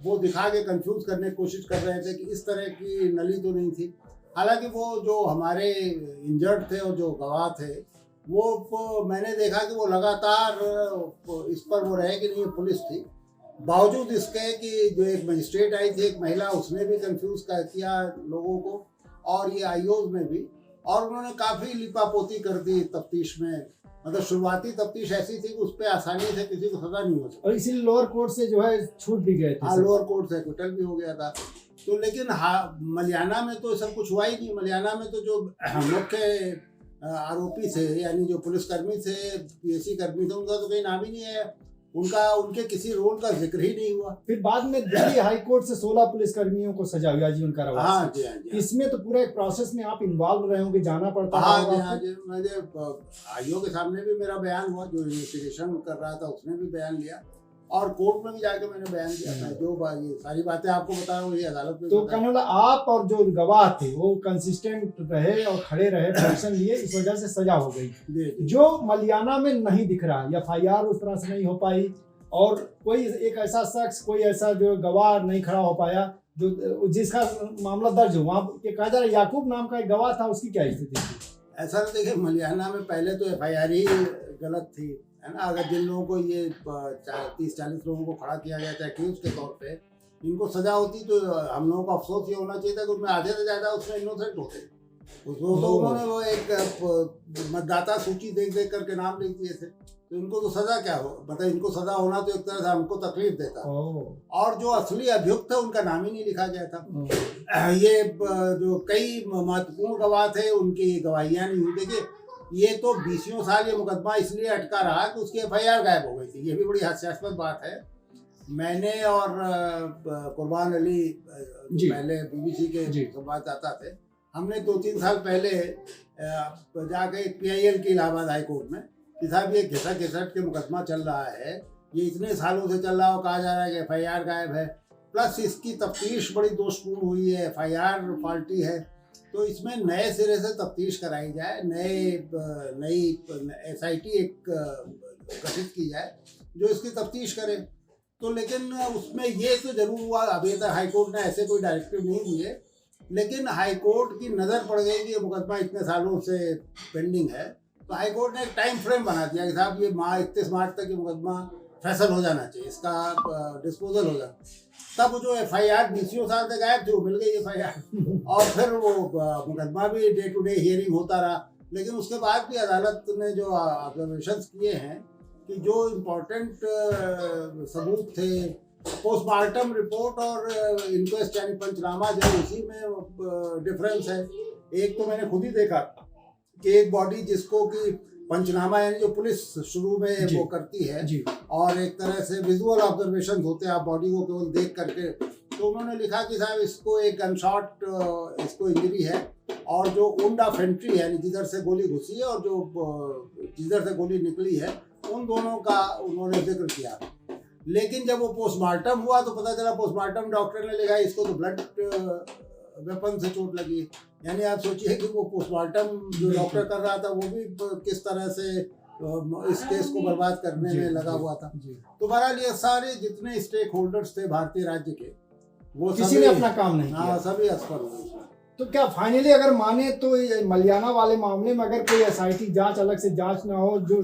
वो दिखा के कंफ्यूज करने की कोशिश कर रहे थे कि इस तरह की नली तो नहीं थी। हालांकि वो जो हमारे इंजर्ड थे और जो गवाह थे वो मैंने देखा कि वो लगातार इस पर वो रहे कि नहीं पुलिस थी। बावजूद इसके कि जो एक मजिस्ट्रेट आई थी, एक महिला, उसने भी कंफ्यूज किया लोगों को, और ये आईओज में भी, और उन्होंने काफ़ी लिपापोती कर दी तफ्तीश में। मतलब शुरुआती तफ्तीश ऐसी थी कि उस पर आसानी से किसी को सजा नहीं हो सकती, और इसीलिए लोअर कोर्ट से जो है छूट भी गए थे। हाँ, लोअर कोर्ट से एक्विटल भी हो गया था। तो लेकिन मलियाना में तो सब कुछ हुआ ही नहीं। मलियाना में तो जो मुख्य आरोपी थे, यानी जो पुलिसकर्मी थे, पीएसी कर्मी थे, उनका तो कहीं नाम ही नहीं है, उनके किसी रोल का जिक्र ही नहीं हुआ। फिर बाद में दिल्ली हाई कोर्ट से 16 पुलिसकर्मियों को सजा हुई आजीवन कारावास। हाँ जी, हाँ जी। इसमें तो पूरा एक प्रोसेस में आप इन्वॉल्व रहे होंगे, जाना पड़ता है। हाँ जी, हाँ जी। मुझे आईओ के सामने भी मेरा बयान हुआ, जो इन्वेस्टिगेशन कर रहा था उसने भी बयान लिया। और कोर्ट में भी जाके मैंने बयान दिया था। ये सारी बातें आपको बता रहा हूँ, ये अदालत में तो बताया। कहने आप और जो गवाह थे वो कंसिस्टेंट रहे और खड़े रहे, पोजीशन लिए, इस वजह से सजा हो गई। जी। जो मलियाना में नहीं दिख रहा, FIR उस तरह से नहीं हो पाई, और कोई एक ऐसा शख्स, कोई ऐसा जो गवाह नहीं खड़ा हो पाया जो जिसका मामला दर्ज हो। वहाँ कहा जा रहा है याकूब नाम का एक गवाह था, उसकी क्या स्थिति थी? ऐसा तो देखिए, मलियाना में पहले तो FIR ही गलत थी, है ना। अगर जिन लोगों को ये 30-40 लोगों को खड़ा किया गया था एक्यूज के तौर पे, इनको सजा होती तो हम लोगों को अफसोस ये होना चाहिए था कि उनमें आधे से ज़्यादा उसमें इनोसेंट होते। उसको तो उन्होंने वो एक मतदाता सूची देख देख करके नाम लिख दिए थे, तो इनको तो सजा क्या हो, मतलब इनको सजा होना तो एक तरह से हमको तकलीफ देता। और जो असली अभियुक्त है उनका नाम ही नहीं लिखा गया था। ये जो कई महत्वपूर्ण गवाह थे उनकी गवाहियां नहीं हुई। देखिए, ये तो 20 साल ये मुकदमा इसलिए अटका रहा कि उसकी FIR गायब हो गई थी। ये भी बड़ी हास्यास्पद बात है। मैंने और कुर्बान अली पहले BBC के संवाददाता थे, हमने 2-3 साल पहले जाके PIL की इलाहाबाद हाई कोर्ट में कि साहब ये घिसट के मुकदमा चल रहा है, ये इतने सालों से चल रहा हो, कहा जा रहा है कि FIR गायब है, प्लस इसकी तफ्तीश बड़ी दोषपूर्ण हुई है, FIR फॉल्टी है, तो इसमें नए सिरे से तफ्तीश कराई जाए, नई SIT एक गठित की जाए जो इसकी तफ्तीश करे। तो लेकिन उसमें ये तो जरूर हुआ, अभी तक हाईकोर्ट ने ऐसे कोई डायरेक्टिव नहीं दिए, लेकिन हाईकोर्ट की नज़र पड़ गई कि ये मुकदमा इतने सालों से पेंडिंग है, तो हाईकोर्ट ने एक टाइम फ्रेम बना दिया कि साहब ये 31 मार्च तक ये मुकदमा फैसल हो जाना चाहिए, इसका डिस्पोजल हो जाना। तब जो FIR 20 साल से गायब थी वो मिल गई FIR, और फिर वो मुकदमा भी डे टू डे हियरिंग होता रहा। लेकिन उसके बाद भी अदालत ने जो ऑब्जर्वेशंस किए हैं कि जो इम्पोर्टेंट सबूत थे, पोस्टमार्टम रिपोर्ट और इंक्वेस्ट यानी पंचनामा जो है, उसी में डिफरेंस है। एक तो मैंने खुद ही देखा कि एक बॉडी जिसको कि पंचनामा यानी जो पुलिस शुरू में वो करती है, और एक तरह से विजुअल ऑब्जर्वेशन होते हैं, आप बॉडी को केवल देख करके, तो उन्होंने लिखा कि साहब इसको एक गनशॉट इसको इंजरी है, और जो वुंड ऑफ एंट्री यानी जिधर से गोली घुसी है और जो जिधर से गोली निकली है, उन दोनों का उन्होंने जिक्र किया। लेकिन जब वो पोस्टमार्टम हुआ तो पता चला पोस्टमार्टम डॉक्टर ने लिखा इसको तो ब्लड वेपन से चोट लगी। यानी आप सोचिए कि वो पोस्टमार्टम जो डॉक्टर कर रहा था वो भी किस तरह से इस केस को बर्बाद करने में लगा हुआ था। तो बहरहाल ये सारे जितने स्टेक होल्डर्स थे भारतीय राज्य के, वो किसी ने अपना काम नहीं किया, सभी असफल हुए। तो क्या फाइनली अगर माने तो मलियाना वाले मामले में अगर कोई SIT जांच अलग से जांच ना हो, जो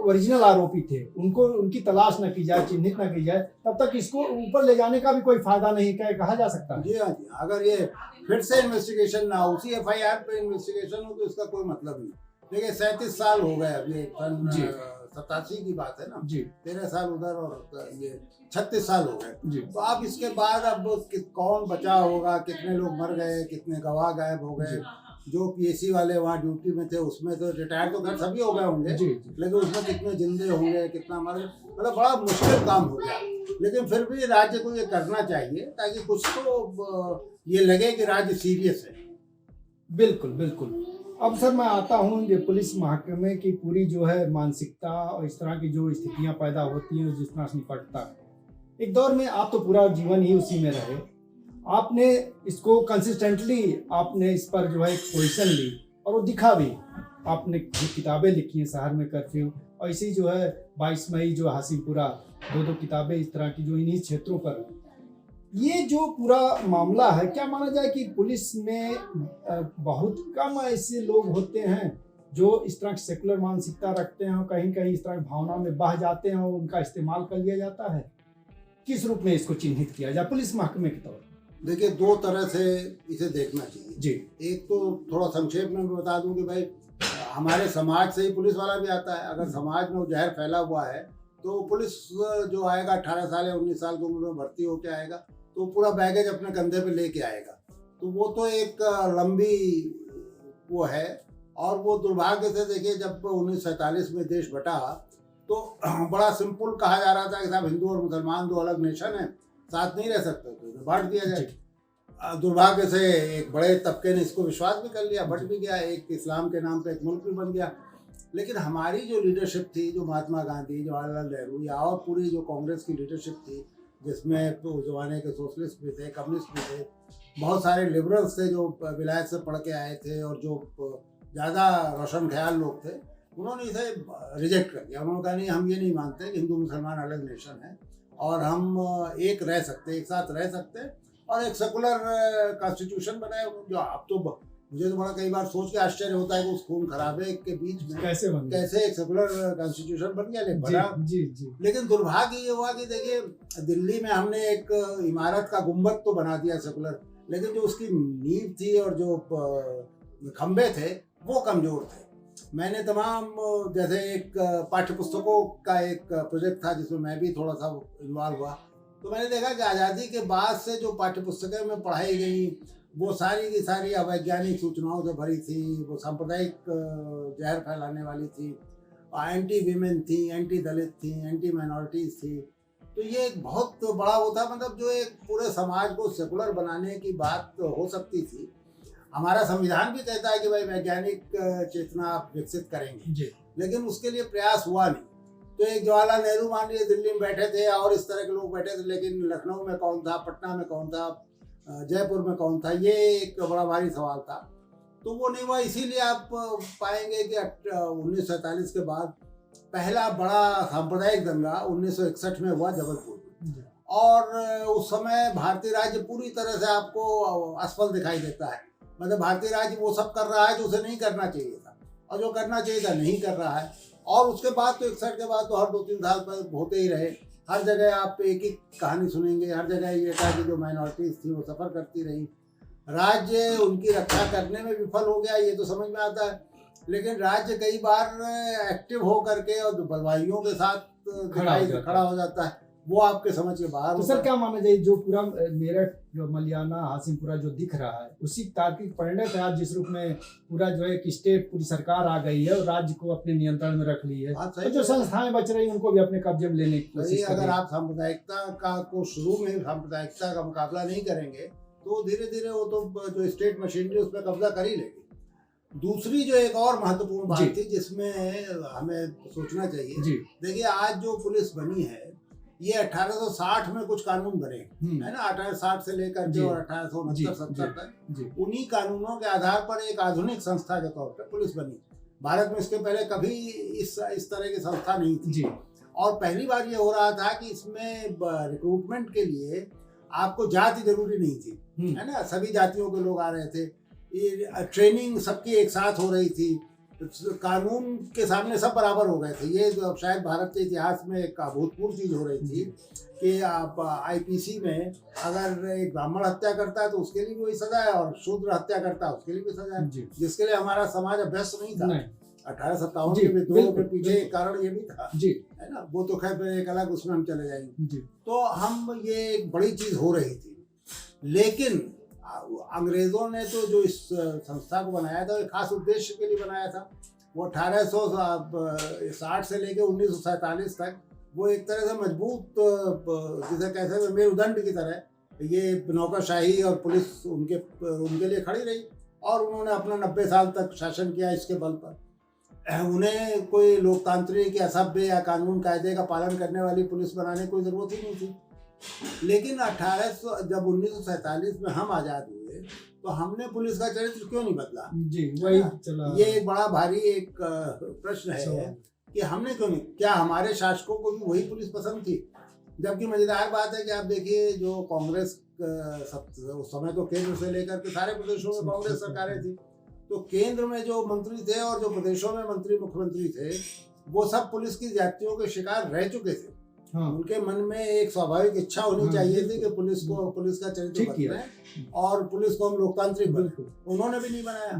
ओरिजिनल आरोपी थे उनको उनकी तलाश न की जाए, चिन्हित न की जाए, तब तक इसको ऊपर ले जाने का भी कोई फायदा नहीं कहा जा सकता है। जी हाँ जी, अगर ये फिर से इन्वेस्टिगेशन ना हो, उसी FIR पे इन्वेस्टिगेशन हो, तो इसका कोई मतलब नहीं। देखिए 37 साल हो गए, अभी 87 की बात है ना, 13 साल उधर और ये 36 साल हो गए। तो अब इसके बाद अब कौन बचा होगा, कितने लोग मर गए, कितने गवाह गायब हो गए, जो PSC वाले वहाँ ड्यूटी में थे उसमें तो रिटायर तो खैर सभी हो गए होंगे, लेकिन उसमें कितने जिंदे होंगे, कितना मर गए, मतलब बड़ा मुश्किल काम हो गया। लेकिन फिर भी राज्य को ये करना चाहिए ताकि कुछ तो ये लगे कि राज्य सीरियस है। बिल्कुल बिल्कुल। अब सर मैं आता हूँ ये पुलिस महकमे की पूरी जो है मानसिकता और इस तरह की जो स्थितियाँ पैदा होती हैं, जिस तरह से निपटता है। एक दौर में आप तो पूरा जीवन ही उसी में रहे, आपने इसको कंसिस्टेंटली आपने इस पर जो है एक पोजीशन ली और वो दिखा भी। आपने किताबें लिखी हैं, शहर में कर्फ्यू, और इसी जो है 22 मई जो हासिमपुरा, 2 किताबें इस तरह की जो इन्हीं क्षेत्रों पर। ये जो पूरा मामला है, क्या माना जाए कि पुलिस में बहुत कम ऐसे लोग होते हैं जो इस तरह की सेकुलर मानसिकता रखते हैं और कहीं कहीं इस तरह की भावना में बह जाते हैं और उनका इस्तेमाल कर लिया जाता है? किस रूप में इसको चिन्हित किया जाए पुलिस महकमे के तौर पर? देखिए 2 तरह से इसे देखना चाहिए जी। एक तो थोड़ा संक्षेप में बता दूं कि भाई हमारे समाज से ही पुलिस वाला भी आता है। अगर समाज में वो जहर फैला हुआ है तो पुलिस जो आएगा 18 साल या 19 साल की उम्र में भर्ती होकर आएगा तो पूरा बैगेज अपने कंधे पे लेके आएगा, तो वो तो एक लंबी वो है। और वो दुर्भाग्य से देखिए जब 1947 में देश बटा तो बड़ा सिंपल कहा जा रहा था कि साहब हिंदू और मुसलमान 2 अलग नेशन है, साथ नहीं रह सकते, तो इन्हें बांट दिया जाए। दुर्भाग्य से एक बड़े तबके ने इसको विश्वास भी कर लिया, बट भी गया, एक इस्लाम के नाम पे एक मुल्क भी बन गया। लेकिन हमारी जो लीडरशिप थी, जो महात्मा गांधी, जवाहरलाल नेहरू या और पूरी जो कांग्रेस की लीडरशिप थी, जिसमें तो उस जमाने के सोशलिस्ट भी थे, कम्युनिस्ट भी थे, बहुत सारे लिबरल्स थे जो विलायत से पढ़ के आए थे और जो ज़्यादा रोशन ख्याल लोग थे, उन्होंने इसे रिजेक्ट कर दिया। उन्होंने कहा नहीं, हम ये नहीं मानते कि हिंदू मुसलमान अलग नेशन है और हम एक रह सकते, एक साथ रह सकते, और एक सेकुलर कॉन्स्टिट्यूशन बनाए। जो अब तो मुझे तो बड़ा कई बार सोच के आश्चर्य होता है कि उस खून खराबे के बीच में कैसे एक सेकुलर कॉन्स्टिट्यूशन बन गया। लेकिन जी। लेकिन दुर्भाग्य ये हुआ कि देखिए, दिल्ली में हमने एक इमारत का गुंबद तो बना दिया सेकुलर, लेकिन जो उसकी नींव थी और जो खंबे थे वो कमजोर थे। मैंने तमाम, जैसे एक पाठ्य पुस्तकों का एक प्रोजेक्ट था जिसमें मैं भी थोड़ा सा इन्वॉल्व हुआ, तो मैंने देखा कि आज़ादी के बाद से जो पाठ्य पुस्तकें में पढ़ाई गई वो सारी की सारी अवैज्ञानिक सूचनाओं से भरी थी, वो सांप्रदायिक जहर फैलाने वाली थी, एंटी वीमेन थी, एंटी दलित थी, एंटी माइनॉरिटीज़ थी। तो ये एक बहुत बड़ा वो था, मतलब जो एक पूरे समाज को सेकुलर बनाने की बात हो सकती थी। हमारा संविधान भी कहता है कि भाई वैज्ञानिक चेतना विकसित करेंगे जी, लेकिन उसके लिए प्रयास हुआ नहीं। तो एक जवाहरलाल नेहरू मान लीजिए दिल्ली में बैठे थे और इस तरह के लोग बैठे थे, लेकिन लखनऊ में कौन था, पटना में कौन था, जयपुर में कौन था, ये एक बड़ा भारी सवाल था। तो वो नहीं हुआ। इसीलिए आप पाएंगे कि 1947 के बाद पहला बड़ा सांप्रदायिक दंगा 1961 में हुआ जबलपुर में, और उस समय भारतीय राज्य पूरी तरह से आपको असफल दिखाई देता है। मतलब भारतीय राज्य वो सब कर रहा है जो उसे नहीं करना चाहिए था, और जो करना चाहिए था नहीं कर रहा है। और उसके बाद तो 61 के बाद तो हर 2-3 साल पर होते ही रहे। हर जगह आप एक ही कहानी सुनेंगे, हर जगह ये था कि जो माइनॉरिटीज़ थी वो सफ़र करती रही, राज्य उनकी रक्षा करने में विफल हो गया, ये तो समझ में आता है। लेकिन राज्य कई बार एक्टिव हो करके और बलवाइयों के साथ खड़ा हो जाता है, वो आपके समझ के बाहर। तो सर क्या माना जाए, जो पूरा मेरठ, जो मलियाना, हाशिमपुरा जो दिख रहा है, उसी तार्किक परिणत है आज, जिस रूप में पूरा जो है कि स्टेट, पूरी सरकार आ गई है और राज्य को अपने नियंत्रण में रख ली है, तो जो संस्थाएं बच रही हैं उनको भी अपने कब्जे में लेने की कोशिश कर रही है। अगर आप सांप्रदायिकता का को शुरू में सांप्रदायिकता का मुकाबला नहीं करेंगे तो धीरे धीरे वो तो जो स्टेट मशीनरी उस पर कब्जा कर ही लेगी। दूसरी जो एक और महत्वपूर्ण बात थी जिसमें हमें सोचना चाहिए, देखिए आज जो पुलिस बनी है ये 1860 में कुछ कानून बने है ना, 1860 से लेकर जो 1869-70 तक, उन्हीं कानूनों के आधार पर एक आधुनिक संस्था के तौर पर पुलिस बनी। भारत में इसके पहले कभी इस तरह की संस्था नहीं थी। और पहली बार ये हो रहा था कि इसमें रिक्रूटमेंट के लिए आपको जाति जरूरी नहीं थी, है ना, सभी जातियों के लोग आ रहे थे, ट्रेनिंग सबकी एक साथ हो रही थी, कानून के सामने सब बराबर हो गए थे। ये जो शायद भारत के इतिहास में एक अभूतपूर्व चीज़ हो रही थी कि आप आईपीसी में अगर एक ब्राह्मण हत्या करता है तो उसके लिए भी वही सजा है, और शूद्र हत्या करता है उसके लिए भी सजा है, जिसके लिए हमारा समाज अभ्यस्त नहीं था। 1857 के विद्रोह के पीछे एक कारण ये भी था, है ना, वो तो खैर एक अलग उसमें हम चले जाएंगे। तो हम ये एक बड़ी चीज़ हो रही थी, लेकिन अंग्रेजों ने तो जो इस संस्था को बनाया था एक खास उद्देश्य के लिए बनाया था। वो 1860 से लेकर 1947 तक वो एक तरह से मजबूत, जिसे कहते हैं मेरुदंड की तरह, ये नौकरशाही और पुलिस उनके लिए खड़ी रही, और उन्होंने अपना 90 साल तक शासन किया इसके बल पर। उन्हें कोई लोकतांत्रिक या सभ्य या कानून कायदे का पालन करने वाली पुलिस बनाने की कोई ज़रूरत ही नहीं थी। लेकिन जब 1947 में हम आज़ाद हुए तो हमने पुलिस का चरित्र क्यों नहीं बदला? वही चला। ये एक बड़ा भारी एक प्रश्न है कि हमने क्यों नहीं, क्या हमारे शासकों को भी वही पुलिस पसंद थी? जबकि मजेदार बात है कि आप देखिए जो कांग्रेस उस समय तो केंद्र से लेकर के सारे प्रदेशों में कांग्रेस सरकारें थी, तो केंद्र में जो मंत्री थे और जो प्रदेशों में मंत्री मुख्यमंत्री थे वो सब पुलिस की ज्यादतियों के शिकार रह चुके थे। उनके मन में एक स्वाभाविक इच्छा होनी चाहिए थी कि पुलिस का चरित्र बदलें और पुलिस को हम लोकतांत्रिक बनाएं। उन्होंने भी नहीं बनाया।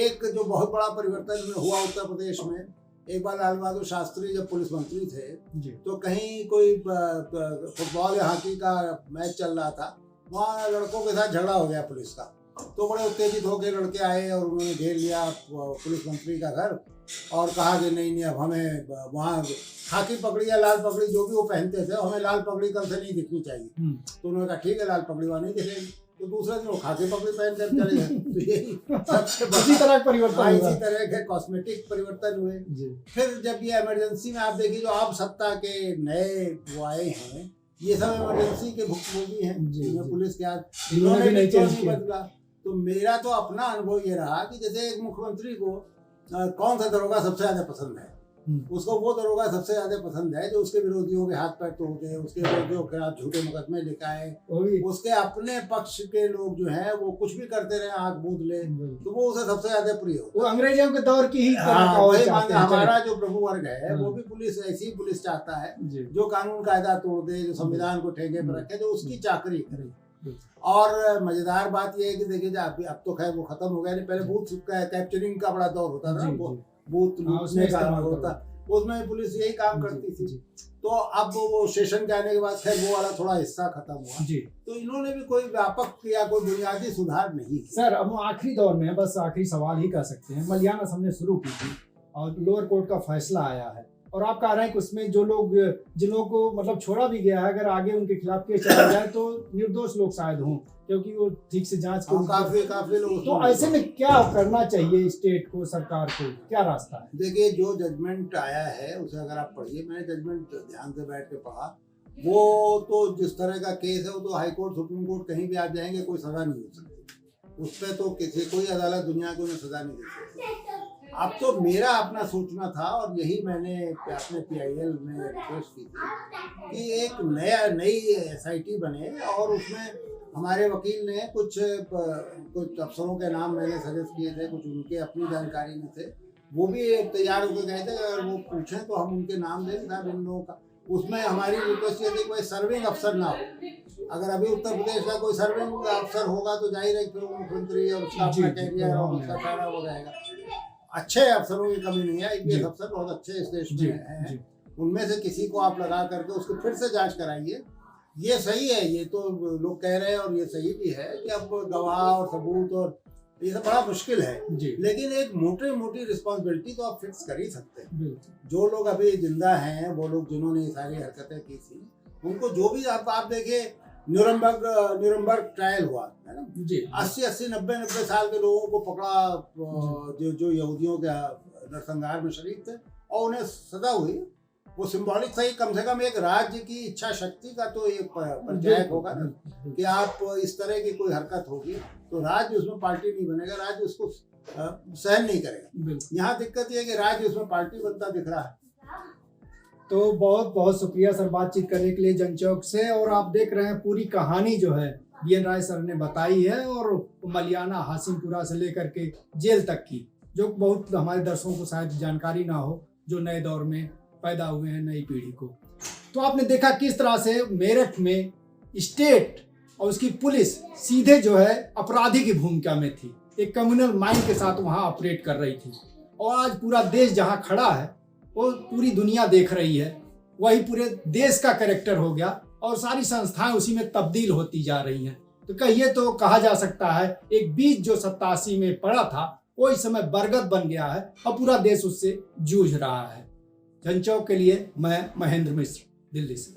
एक जो बहुत बड़ा परिवर्तन हुआ उत्तर प्रदेश में, एक बार लाल बहादुर शास्त्री जब पुलिस मंत्री थे तो कहीं कोई फुटबॉल या हॉकी का मैच चल रहा था, वहाँ लड़कों के साथ झगड़ा हो गया पुलिस का, तो बड़े उत्तेजित होकर लड़के आए और उन्होंने घेर लिया पुलिस मंत्री का घर और कहा कि नहीं अब हमें वहाँ खाकी पगड़ी या लाल पगड़ी जो भी वो पहनते थे, हमें लाल पगड़ी कल से नहीं दिखनी चाहिए। तो उन्होंने कहा ठीक है, लाल पगड़ी वहाँ नहीं दिखेगी। तो दूसरे दिन वो खाकी पकड़ी पहन कर चले गए। तो यही सबसे इसी तरह का परिवर्तन हुआ। इसी तरह के कॉस्मेटिक परिवर्तन हुए। जी फिर जब ये इमरजेंसी में आप देखिए जो अब सत्ता के नए वो आए हैं, ये सब इमरजेंसी के भुक्तभोगी हैं, जी, जिनमें जी। पुलिस के हाथ इन्होंने भी नहीं क्यों चेंज किया। बदला। तो मेरा तो अपना अनुभव ये रहा कि जैसे एक मुख्यमंत्री को कौन सा दरोगा सबसे ज्यादा पसंद है, उसको वो दरोगा सबसे ज्यादा पसंद है जो उसके विरोधियों के हाथ पैर तोड़ दे, उसके विरोधियों के खिलाफ झूठे मुकदमे लिखाए, उसके अपने पक्ष के लोग जो है वो कुछ भी करते रहे, आंख बूंद ले, तो वो उसे सबसे ज्यादा प्रिय होता है। वो अंग्रेजों के दौर की ही हाँ, वही मांगे। हमारा जो प्रभु वर्ग है वो भी पुलिस ऐसी ही पुलिस चाहता है जी। जो कानून कायदा तोड़ दे, जो संविधान को ठेके पर रखे, जो उसकी चाकरी करे। और मजेदार बात यह है कि देखिए अब तो खैर वो खत्म हो गया, नहीं पहले बूथ कैप्चरिंग का बड़ा दौर होता था, बूथ लूटने का होता, उसमें पुलिस यही काम करती थी। तो अब वो स्टेशन के आने के बाद खैर वो वाला थोड़ा हिस्सा खत्म हुआ जी। तो इन्होंने भी कोई व्यापक या कोई बुनियादी सुधार नहीं किया। सर अब आखिरी दौर में बस आखिरी सवाल ही कर सकते हैं। मलियाना हमने शुरू की थी और लोअर कोर्ट का फैसला आया है और आप कह रहे हैं कि उसमें जो लोग जिन लोगों को मतलब छोड़ा भी गया है, अगर आगे उनके खिलाफ केस चला जाए तो निर्दोष लोग शायद हों, क्योंकि वो ठीक से जांच को काफी लोग। तो ऐसे में क्या करना चाहिए स्टेट को, सरकार को, क्या रास्ता है? देखिए जो जजमेंट आया है उसे अगर आप पढ़िए, मैंने जजमेंट ध्यान से बैठ के पढ़ा, वो तो जिस तरह का केस है वो तो हाई कोर्ट सुप्रीम कोर्ट कहीं भी आप जाएंगे कोई सजा नहीं हो सकती उस पर, तो किसी कोई अदालत दुनिया को सजा नहीं दे सकती। अब तो मेरा अपना सोचना था और यही मैंने अपने PIL में रिक्वेस्ट की थी कि एक नई SIT बने और उसमें हमारे वकील ने कुछ अफसरों के नाम मैंने सजेस्ट किए थे, कुछ उनके अपनी जानकारी में थे, वो भी तैयार होकर गए थे, अगर वो पूछें तो हम उनके नाम दें साहब इन लोगों का। उसमें हमारी रिक्वेस्ट ये थी कोई सर्विंग अफसर ना हो। अगर अभी उत्तर प्रदेश का कोई सर्विंग अफसर होगा तो जाहिर है फिर मुख्यमंत्री और उसका अपना कैरियर और उसका सारा हो जाएगा। अच्छे अफसरों की कमी नहीं है, IPS अफसर बहुत अच्छे इस देश में हैं, उनमें से किसी को आप लगा करके उसको फिर से जांच कराइए। ये सही है, ये तो लोग कह रहे हैं और ये सही भी है कि अब गवाह और सबूत और ये सब बड़ा मुश्किल है, लेकिन एक मोटी रिस्पॉन्सिबिलिटी तो आप फिक्स कर ही सकते हैं। जो लोग अभी जिंदा हैं, वो लोग जिन्होंने ये सारी हरकतें की थी, उनको जो भी आप देखिए न्यूरमबर्ग ट्रायल हुआ है ना, 80 90 साल के लोगों को पकड़ा जो यहूदियों के नरसंहार में शरीक थे और उन्हें सजा हुई। वो सिंबॉलिक सही, कम से कम एक राज्य की इच्छा शक्ति का तो एक परिचायक होगा ना कि आप इस तरह की कोई हरकत होगी तो राज्य उसमें पार्टी नहीं बनेगा, राज्य उसको सहन नहीं करेगा। यहाँ दिक्कत ये है कि राज्य उसमें पार्टी बनता दिख रहा है। तो बहुत बहुत शुक्रिया सर बातचीत करने के लिए जनचौक से। और आप देख रहे हैं पूरी कहानी जो है BN राय सर ने बताई है, और मलियाना हाशिमपुरा से लेकर के जेल तक की, जो बहुत हमारे दर्शकों को शायद जानकारी ना हो, जो नए दौर में पैदा हुए हैं नई पीढ़ी को। तो आपने देखा किस तरह से मेरठ में स्टेट और उसकी पुलिस सीधे जो है अपराधी की भूमिका में थी, एक कम्युनल माइंड के साथ वहाँ ऑपरेट कर रही थी। और आज पूरा देश जहाँ खड़ा है वो पूरी दुनिया देख रही है, वही पूरे देश का कैरेक्टर हो गया और सारी संस्थाएं उसी में तब्दील होती जा रही हैं। तो कहिए तो कहा जा सकता है एक बीज जो 87 में पड़ा था वो इस समय बरगद बन गया है और पूरा देश उससे जूझ रहा है। जनचौक के लिए मैं महेंद्र मिश्र, दिल्ली से।